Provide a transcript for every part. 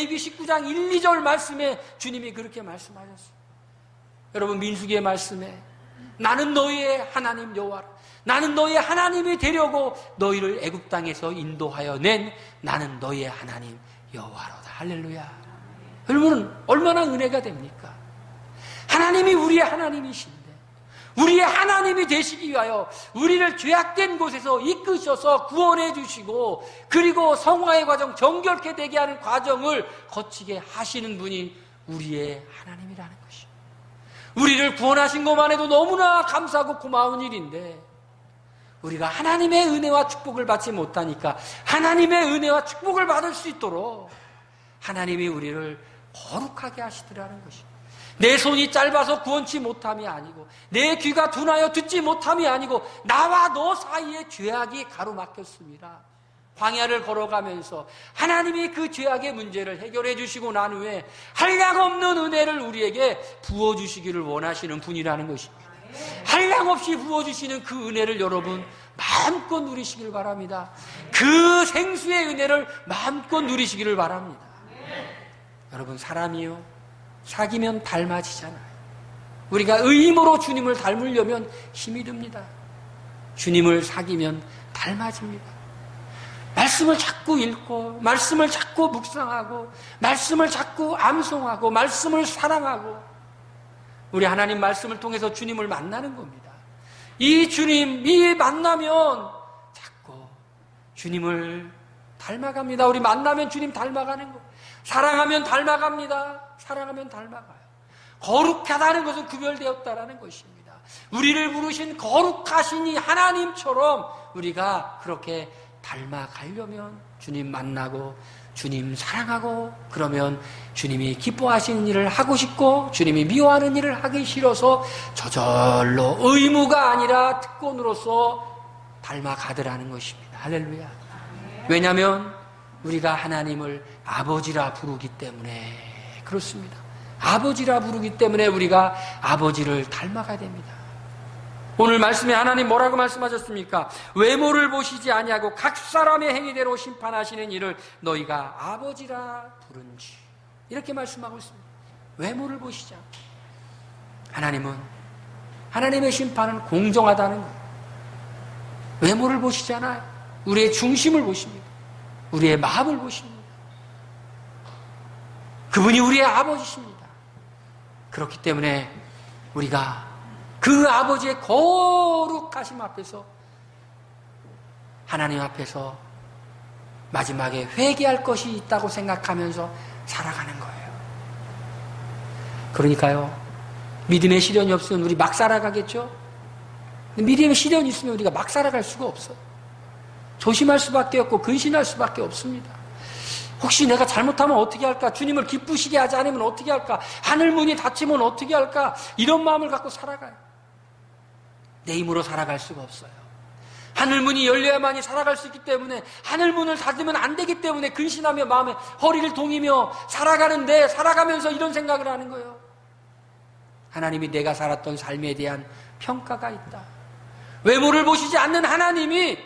레위기 19장 1, 2절 말씀에 주님이 그렇게 말씀하셨어요. 여러분, 민수기의 말씀에 나는 너희의 하나님 여호와라, 나는 너희의 하나님이 되려고 너희를 애굽 땅에서 인도하여 낸 나는 너희의 하나님 여호와로다. 할렐루야. 여러분, 얼마나 은혜가 됩니까? 하나님이 우리의 하나님이신데 우리의 하나님이 되시기 위하여 우리를 죄악된 곳에서 이끄셔서 구원해 주시고, 그리고 성화의 과정, 정결케 되게 하는 과정을 거치게 하시는 분이 우리의 하나님이라는 것이죠. 우리를 구원하신 것만 해도 너무나 감사하고 고마운 일인데, 우리가 하나님의 은혜와 축복을 받지 못하니까 하나님의 은혜와 축복을 받을 수 있도록 하나님이 우리를 거룩하게 하시더라는 것이죠. 내 손이 짧아서 구원치 못함이 아니고, 내 귀가 둔하여 듣지 못함이 아니고, 나와 너 사이에 죄악이 가로막혔습니다. 광야를 걸어가면서 하나님이 그 죄악의 문제를 해결해 주시고 난 후에 한량없는 은혜를 우리에게 부어주시기를 원하시는 분이라는 것입니다. 한량없이 부어주시는 그 은혜를 여러분 마음껏 누리시기를 바랍니다. 그 생수의 은혜를 마음껏 누리시기를 바랍니다. 여러분, 사람이요, 사귀면 닮아지잖아요. 우리가 의임으로 주님을 닮으려면 힘이 듭니다. 주님을 사귀면 닮아집니다. 말씀을 자꾸 읽고, 말씀을 자꾸 묵상하고, 말씀을 자꾸 암송하고, 말씀을 사랑하고, 우리 하나님 말씀을 통해서 주님을 만나는 겁니다. 이 주님이 만나면 자꾸 주님을 닮아갑니다. 우리 만나면 주님 닮아가는 거예요. 사랑하면 닮아갑니다. 사랑하면 닮아가요. 거룩하다는 것은 구별되었다라는 것입니다. 우리를 부르신 거룩하신 이 하나님처럼 우리가 그렇게 닮아가려면 주님 만나고 주님 사랑하고, 그러면 주님이 기뻐하시는 일을 하고 싶고 주님이 미워하는 일을 하기 싫어서 저절로 의무가 아니라 특권으로서 닮아가더라는 것입니다. 할렐루야. 왜냐하면 우리가 하나님을 아버지라 부르기 때문에 그렇습니다. 아버지라 부르기 때문에 우리가 아버지를 닮아가야 됩니다. 오늘 말씀에 하나님 뭐라고 말씀하셨습니까? 외모를 보시지 아니하고 각 사람의 행위대로 심판하시는 이를 너희가 아버지라 부른지, 이렇게 말씀하고 있습니다. 외모를 보시지 않고. 하나님은, 하나님의 심판은 공정하다는 거예요. 외모를 보시지 않아요. 우리의 중심을 보십니다. 우리의 마음을 보십니다. 그분이 우리의 아버지십니다. 그렇기 때문에 우리가 그 아버지의 거룩하심 앞에서, 하나님 앞에서 마지막에 회개할 것이 있다고 생각하면서 살아가는 거예요. 그러니까요, 믿음의 시련이 없으면 우리 막 살아가겠죠? 믿음의 시련이 있으면 우리가 막 살아갈 수가 없어요. 조심할 수밖에 없고 근신할 수밖에 없습니다. 혹시 내가 잘못하면 어떻게 할까? 주님을 기쁘시게 하지 않으면 어떻게 할까? 하늘 문이 닫히면 어떻게 할까? 이런 마음을 갖고 살아가요. 내 힘으로 살아갈 수가 없어요. 하늘 문이 열려야만이 살아갈 수 있기 때문에, 하늘 문을 닫으면 안 되기 때문에 근신하며 마음에 허리를 동이며 살아가는데, 살아가면서 이런 생각을 하는 거예요. 하나님이 내가 살았던 삶에 대한 평가가 있다. 외모를 보시지 않는 하나님이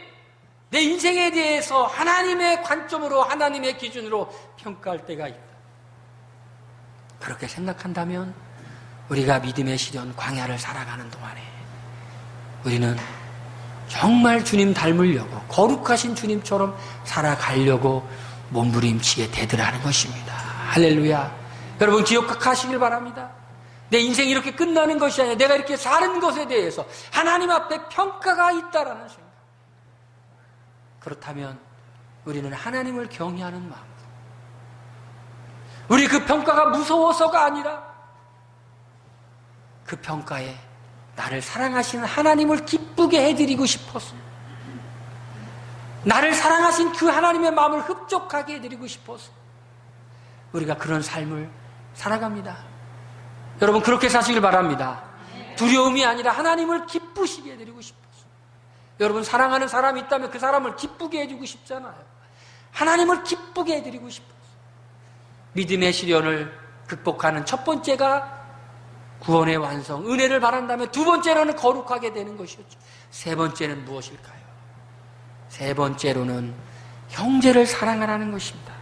내 인생에 대해서 하나님의 관점으로, 하나님의 기준으로 평가할 때가 있다. 그렇게 생각한다면 우리가 믿음의 시련 광야를 살아가는 동안에 우리는 정말 주님 닮으려고, 거룩하신 주님처럼 살아가려고 몸부림치게 되더라는 것입니다. 할렐루야. 여러분, 기억하시길 바랍니다. 내 인생이 이렇게 끝나는 것이 아니라 내가 이렇게 사는 것에 대해서 하나님 앞에 평가가 있다라는 생각. 그렇다면 우리는 하나님을 경외하는 마음으로, 우리 그 평가가 무서워서가 아니라 그 평가에 나를 사랑하시는 하나님을 기쁘게 해드리고 싶어서, 나를 사랑하신 그 하나님의 마음을 흡족하게 해드리고 싶어서 우리가 그런 삶을 살아갑니다. 여러분, 그렇게 사시길 바랍니다. 두려움이 아니라 하나님을 기쁘시게 해드리고 싶어서. 여러분, 사랑하는 사람이 있다면 그 사람을 기쁘게 해주고 싶잖아요. 하나님을 기쁘게 해드리고 싶어서. 믿음의 시련을 극복하는 첫 번째가 구원의 완성, 은혜를 바란다면 두 번째로는 거룩하게 되는 것이었죠. 세 번째는 무엇일까요? 세 번째로는 형제를 사랑하라는 것입니다.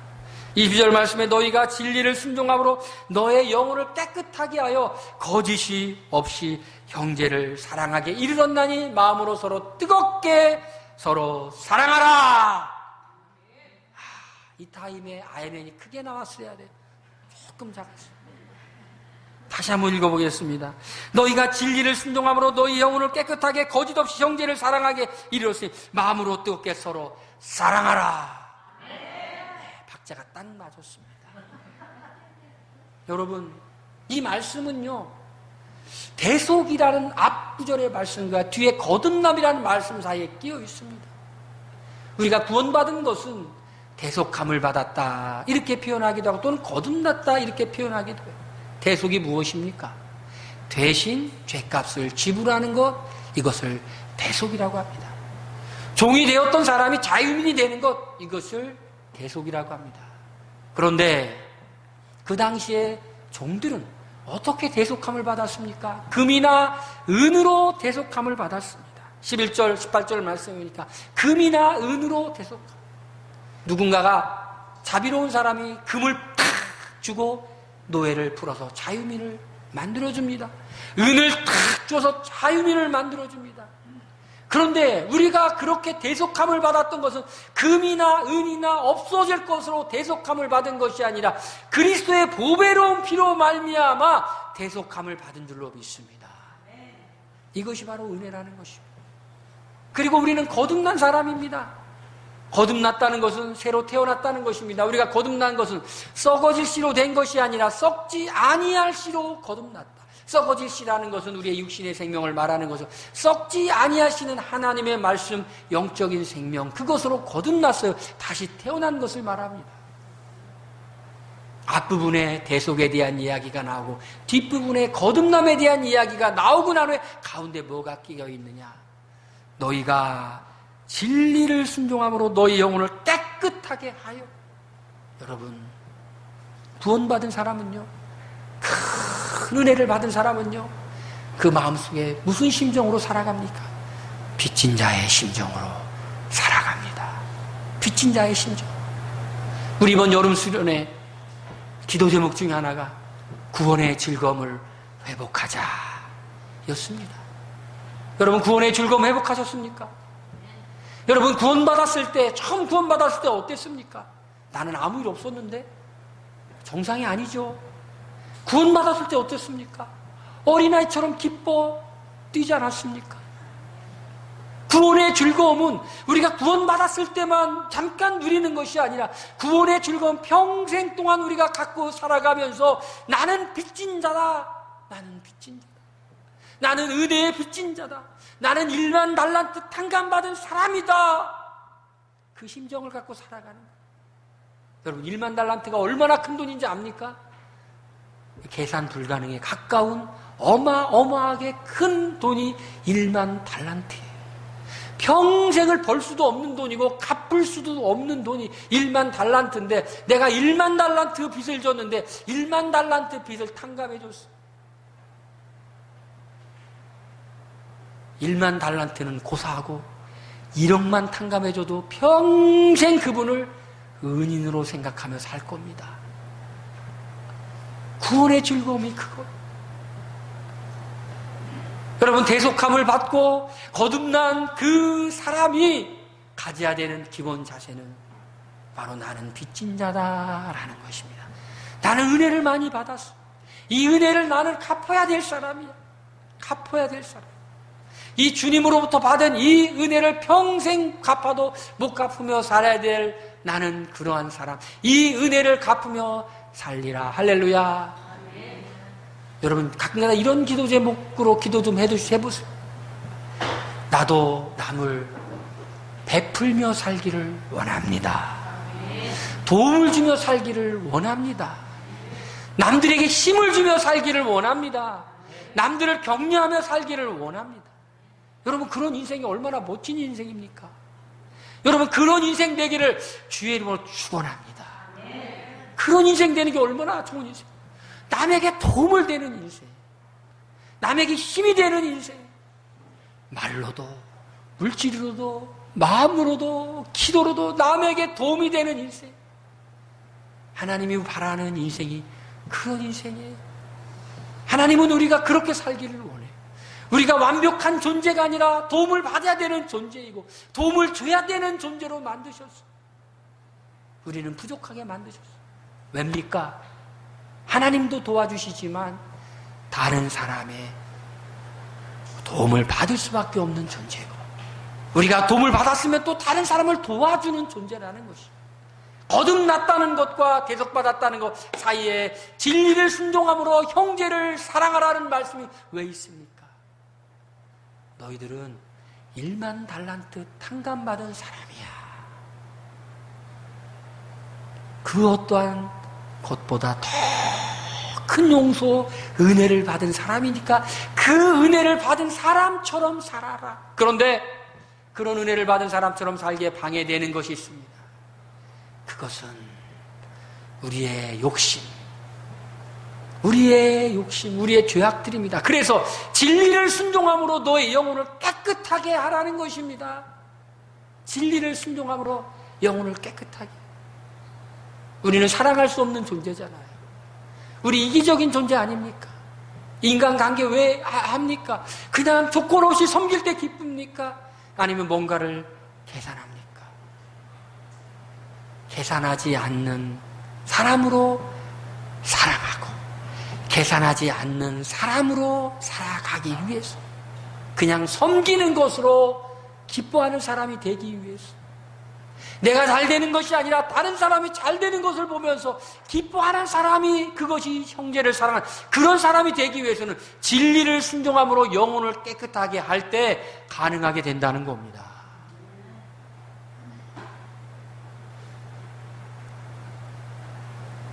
22절 말씀에 너희가 진리를 순종함으로 너의 영혼을 깨끗하게 하여 거짓이 없이 형제를 사랑하게 이르렀나니 마음으로 서로 뜨겁게 서로 사랑하라. 이 타임에 아멘이 크게 나왔어야 돼요. 조금 작았어요. 다시 한번 읽어보겠습니다. 너희가 진리를 순종함으로 너희 영혼을 깨끗하게 거짓 없이 형제를 사랑하게 이르렀으니 마음으로 뜨겁게 서로 사랑하라. 박자가 딱 맞았습니다. 여러분, 이 말씀은요, 대속이라는 앞구절의 말씀과 뒤에 거듭남이라는 말씀 사이에 끼어 있습니다. 우리가 구원받은 것은 대속함을 받았다 이렇게 표현하기도 하고 또는 거듭났다 이렇게 표현하기도 해요. 대속이 무엇입니까? 대신 죄값을 지불하는 것, 이것을 대속이라고 합니다. 종이 되었던 사람이 자유민이 되는 것, 이것을 대속이라고 합니다. 그런데 그 당시에 종들은 어떻게 대속함을 받았습니까? 금이나 은으로 대속함을 받았습니다. 11절, 18절 말씀이니까 금이나 은으로 대속함. 누군가가 자비로운 사람이 금을 탁 주고 노예를 풀어서 자유민을 만들어줍니다. 은을 탁 줘서 자유민을 만들어줍니다. 그런데 우리가 그렇게 대속함을 받았던 것은 금이나 은이나 없어질 것으로 대속함을 받은 것이 아니라 그리스도의 보배로운 피로 말미암아 대속함을 받은 줄로 믿습니다. 이것이 바로 은혜라는 것입니다. 그리고 우리는 거듭난 사람입니다. 거듭났다는 것은 새로 태어났다는 것입니다. 우리가 거듭난 것은 썩어질 씨로 된 것이 아니라 썩지 아니할 씨로 거듭났다. 썩어질 씨라는 것은 우리의 육신의 생명을 말하는 것은 썩지 아니하시는 하나님의 말씀, 영적인 생명, 그것으로 거듭났어요. 다시 태어난 것을 말합니다. 앞부분에 대속에 대한 이야기가 나오고 뒷부분에 거듭남에 대한 이야기가 나오고 난 후에 가운데 뭐가 끼어 있느냐? 너희가 진리를 순종함으로 너희 영혼을 깨끗하게 하여. 여러분, 구원받은 사람은요, 큰 은혜를 받은 사람은요, 그 마음속에 무슨 심정으로 살아갑니까? 빚진 자의 심정으로 살아갑니다. 빚진 자의 심정. 우리 이번 여름 수련회 기도 제목 중에 하나가 구원의 즐거움을 회복하자 였습니다. 여러분, 구원의 즐거움 회복하셨습니까? 여러분, 구원받았을 때, 처음 구원받았을 때 어땠습니까? 나는 아무 일 없었는데? 정상이 아니죠. 구원받았을 때 어땠습니까? 어린아이처럼 기뻐 뛰지 않았습니까? 구원의 즐거움은 우리가 구원받았을 때만 잠깐 누리는 것이 아니라 구원의 즐거움 평생 동안 우리가 갖고 살아가면서 나는 빚진 자다. 나는 빚진 자다. 나는 은혜의 빚진 자다. 나는 1만 달란트 탕감받은 사람이다. 그 심정을 갖고 살아가는 거예요. 여러분, 1만 달란트가 얼마나 큰 돈인지 압니까? 계산 불가능에 가까운 어마어마하게 큰 돈이 1만 달란트예요. 평생을 벌 수도 없는 돈이고 갚을 수도 없는 돈이 1만 달란트인데 내가 1만 달란트 빚을 줬는데 1만 달란트 빚을 탕감해 줬어. 1만 달란트는 고사하고 1억만 탕감해줘도 평생 그분을 은인으로 생각하며 살 겁니다. 구원의 즐거움이 그거. 여러분, 대속함을 받고 거듭난 그 사람이 가져야 되는 기본 자세는 바로 나는 빚진 자다라는 것입니다. 나는 은혜를 많이 받았어. 이 은혜를 나는 갚아야 될 사람이야. 갚아야 될 사람. 이 주님으로부터 받은 이 은혜를 평생 갚아도 못 갚으며 살아야 될 나는 그러한 사람. 이 은혜를 갚으며 살리라. 할렐루야. 아멘. 여러분, 가끔가다 이런 기도 제목으로 기도 좀 해보세요. 나도 남을 베풀며 살기를 원합니다. 도움을 주며 살기를 원합니다. 남들에게 힘을 주며 살기를 원합니다. 남들을 격려하며 살기를 원합니다. 여러분, 그런 인생이 얼마나 멋진 인생입니까? 여러분, 그런 인생 되기를 주의 이름으로 축원합니다. 그런 인생 되는 게 얼마나 좋은 인생. 남에게 도움을 되는 인생, 남에게 힘이 되는 인생, 말로도 물질로도 마음으로도 기도로도 남에게 도움이 되는 인생. 하나님이 바라는 인생이 그런 인생이에요. 하나님은 우리가 그렇게 살기를 원해요. 우리가 완벽한 존재가 아니라 도움을 받아야 되는 존재이고 도움을 줘야 되는 존재로 만드셨어요. 우리는 부족하게 만드셨어요. 왜입니까? 하나님도 도와주시지만 다른 사람의 도움을 받을 수밖에 없는 존재고 우리가 도움을 받았으면 또 다른 사람을 도와주는 존재라는 것이죠. 거듭났다는 것과 대속받았다는 것 사이에 진리를 순종함으로 형제를 사랑하라는 말씀이 왜 있습니까? 너희들은 1만 달란트 탕감받은 사람이야. 그 어떠한 것보다 더 큰 용서, 은혜를 받은 사람이니까 그 은혜를 받은 사람처럼 살아라. 그런데 그런 은혜를 받은 사람처럼 살기에 방해되는 것이 있습니다. 그것은 우리의 욕심, 우리의 죄악들입니다. 그래서 진리를 순종함으로 너의 영혼을 깨끗하게 하라는 것입니다. 진리를 순종함으로 영혼을 깨끗하게. 우리는 사랑할 수 없는 존재잖아요. 우리 이기적인 존재 아닙니까? 인간관계 왜 합니까? 그냥 조건 없이 섬길 때 기쁩니까? 아니면 뭔가를 계산합니까? 계산하지 않는 사람으로 사랑하고 계산하지 않는 사람으로 살아가기 위해서 그냥 섬기는 것으로 기뻐하는 사람이 되기 위해서 내가 잘 되는 것이 아니라 다른 사람이 잘 되는 것을 보면서 기뻐하는 사람이 그것이 형제를 사랑하는 그런 사람이 되기 위해서는 진리를 순종함으로 영혼을 깨끗하게 할 때 가능하게 된다는 겁니다.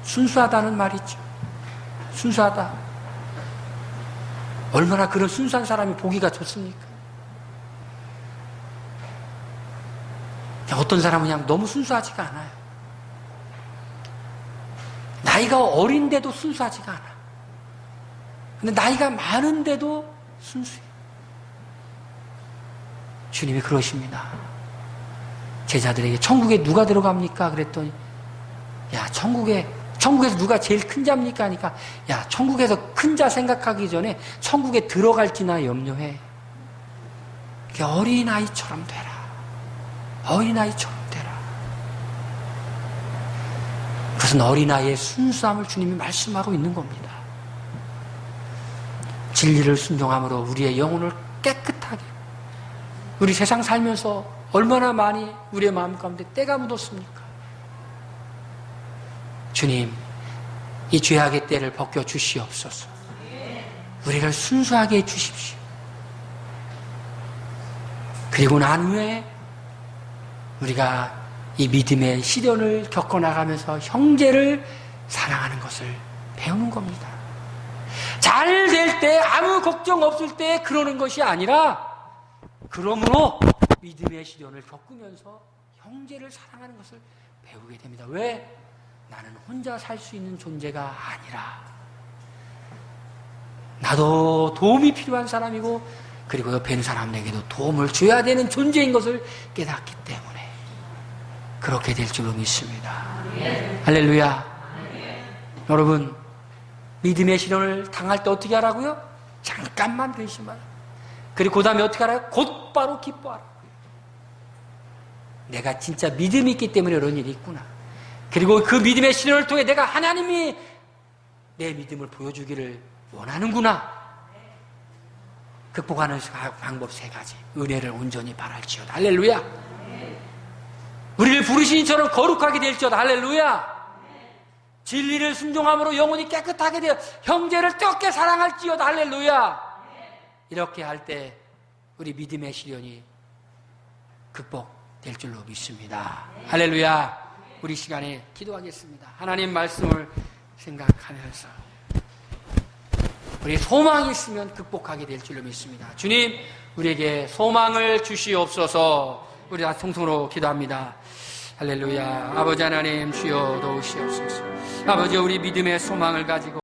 순수하다는 말이죠. 순수하다. 얼마나 그런 순수한 사람이 보기가 좋습니까? 어떤 사람은 그냥 너무 순수하지가 않아요. 나이가 어린데도 순수하지가 않아. 근데 나이가 많은데도 순수해요. 주님이 그러십니다. 제자들에게 천국에 누가 들어갑니까? 그랬더니 야 천국에서 누가 제일 큰 자입니까? 하니까 야 천국에서 큰 자 생각하기 전에 천국에 들어갈지나 염려해. 어린아이처럼 되라. 어린아이처럼 되라. 그것은 어린아이의 순수함을 주님이 말씀하고 있는 겁니다. 진리를 순종함으로 우리의 영혼을 깨끗하게. 우리 세상 살면서 얼마나 많이 우리의 마음 가운데 때가 묻었습니까? 주님, 이 죄악의 때를 벗겨 주시옵소서. 우리를 순수하게 해 주십시오. 그리고 난 후에 우리가 이 믿음의 시련을 겪어나가면서 형제를 사랑하는 것을 배우는 겁니다. 잘 될 때 아무 걱정 없을 때 그러는 것이 아니라 그러므로 믿음의 시련을 겪으면서 형제를 사랑하는 것을 배우게 됩니다. 왜? 나는 혼자 살 수 있는 존재가 아니라 나도 도움이 필요한 사람이고 그리고 옆에 있는 사람에게도 도움을 줘야 되는 존재인 것을 깨닫기 때문에 그렇게 될 줄로 믿습니다. 할렐루야. 여러분, 믿음의 시련을 당할 때 어떻게 하라고요? 잠깐만 근심하라. 그리고 그 다음에 어떻게 하라고요? 곧바로 기뻐하라. 내가 진짜 믿음이 있기 때문에 이런 일이 있구나. 그리고 그 믿음의 시련을 통해 내가 하나님이 내 믿음을 보여주기를 원하는구나. 극복하는 방법 3가지. 은혜를 온전히 바랄지어다. 할렐루야. 우리를 부르신 이처럼 거룩하게 될지어다. 할렐루야. 진리를 순종함으로 영혼이 깨끗하게 되어 형제를 뜨겁게 사랑할지어다. 할렐루야. 이렇게 할 때 우리 믿음의 시련이 극복될 줄로 믿습니다. 할렐루야. 우리 시간에 기도하겠습니다. 하나님 말씀을 생각하면서 우리 소망이 있으면 극복하게 될 줄로 믿습니다. 주님, 우리에게 소망을 주시옵소서. 우리 다 통성으로 기도합니다. 할렐루야. 아버지 하나님, 주여 도우시옵소서. 아버지, 우리 믿음의 소망을 가지고